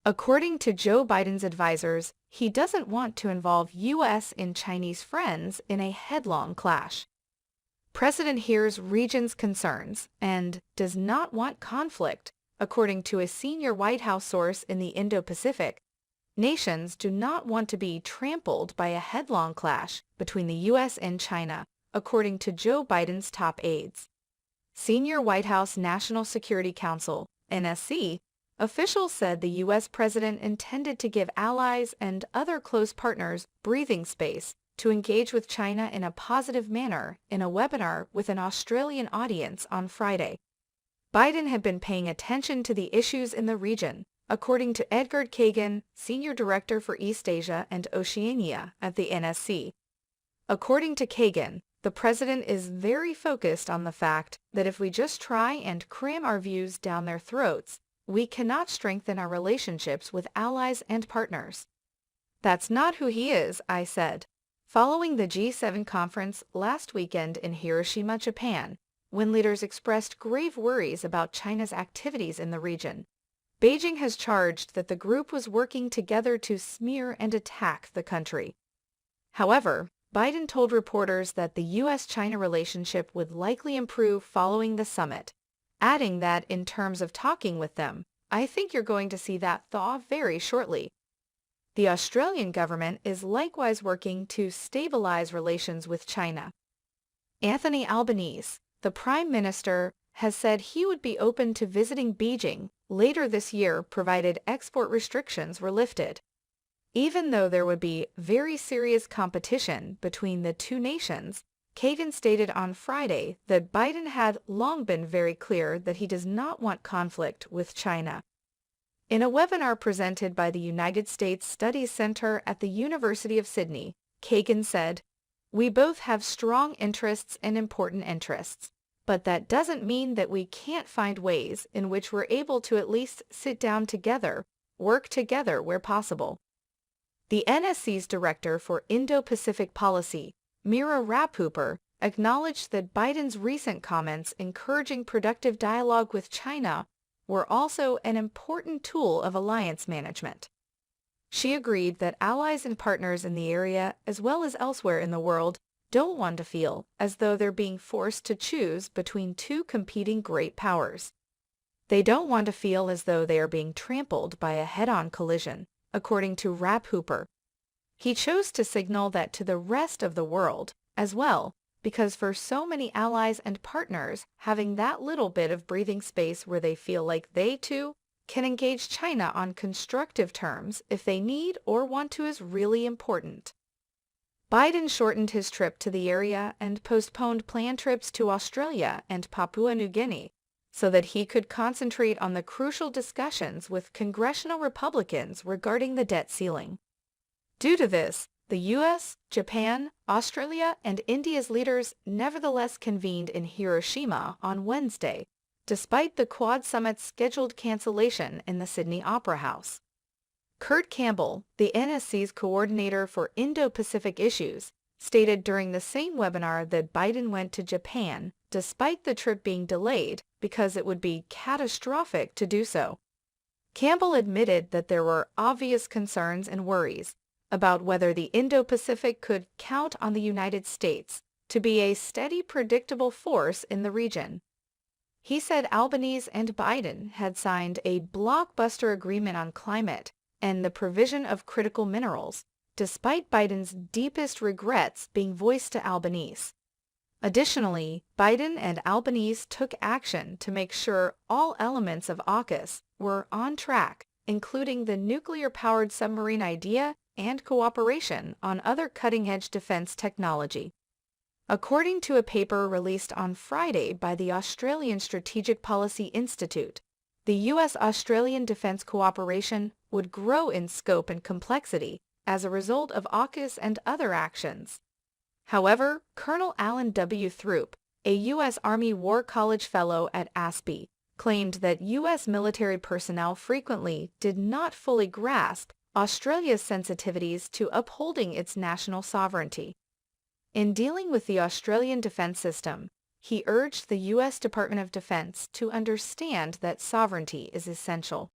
According to Joe Biden's advisors, he doesn't want to involve U.S. and Chinese friends in a headlong clash. President hears region's concerns and does not want conflict, according to a senior White House source in the Indo-Pacific. Nations do not want to be trampled by a headlong clash between the U.S. and China, according to Joe Biden's top aides. Senior White House National Security Council, NSC, officials said the U.S. president intended to give allies and other close partners breathing space to engage with China in a positive manner in a webinar with an Australian audience on Friday. Biden had been paying attention to the issues in the region, according to Edgar Kagan, Senior Director for East Asia and Oceania at the NSC. According to Kagan, the president is very focused on the fact that if we just try and cram our views down their throats, we cannot strengthen our relationships with allies and partners. That's not who he is, I said. Following the G7 conference last weekend in Hiroshima, Japan, when leaders expressed grave worries about China's activities in the region, Beijing has charged that the group was working together to smear and attack the country. However, Biden told reporters that the U.S.-China relationship would likely improve following the summit, adding that in terms of talking with them, I think you're going to see that thaw very shortly. The Australian government is likewise working to stabilize relations with China. Anthony Albanese, the Prime Minister, has said he would be open to visiting Beijing later this year provided export restrictions were lifted. Even though there would be very serious competition between the two nations, Kagan stated on Friday that Biden had long been very clear that he does not want conflict with China. In a webinar presented by the United States Studies Center at the University of Sydney, Kagan said, "We both have strong interests and important interests, but that doesn't mean that we can't find ways in which we're able to at least sit down together, work together where possible." The NSC's Director for Indo-Pacific Policy, Mira Rapphooper, acknowledged that Biden's recent comments encouraging productive dialogue with China were also an important tool of alliance management. She agreed that allies and partners in the area, as well as elsewhere in the world, don't want to feel as though they're being forced to choose between two competing great powers. They don't want to feel as though they are being trampled by a head-on collision, according to Rapphooper. He chose to signal that to the rest of the world as well, because for so many allies and partners, having that little bit of breathing space where they feel like they, too, can engage China on constructive terms if they need or want to is really important. Biden shortened his trip to the area and postponed planned trips to Australia and Papua New Guinea so that he could concentrate on the crucial discussions with congressional Republicans regarding the debt ceiling. Due to this, the U.S., Japan, Australia, and India's leaders nevertheless convened in Hiroshima on Wednesday, despite the Quad Summit's scheduled cancellation in the Sydney Opera House. Kurt Campbell, the NSC's coordinator for Indo-Pacific issues, stated during the same webinar that Biden went to Japan despite the trip being delayed because it would be catastrophic to do so. Campbell admitted that there were obvious concerns and worries about whether the Indo-Pacific could count on the United States to be a steady, predictable force in the region. He said Albanese and Biden had signed a blockbuster agreement on climate and the provision of critical minerals, despite Biden's deepest regrets being voiced to Albanese. Additionally, Biden and Albanese took action to make sure all elements of AUKUS were on track, including the nuclear-powered submarine idea and cooperation on other cutting-edge defense technology. According to a paper released on Friday by the Australian Strategic Policy Institute, the U.S.-Australian defense cooperation would grow in scope and complexity as a result of AUKUS and other actions. However, Colonel Alan W. Throop, a U.S. Army War College Fellow at ASPE, claimed that U.S. military personnel frequently did not fully grasp Australia's sensitivities to upholding its national sovereignty. In dealing with the Australian defense system, he urged the U.S. Department of Defense to understand that sovereignty is essential.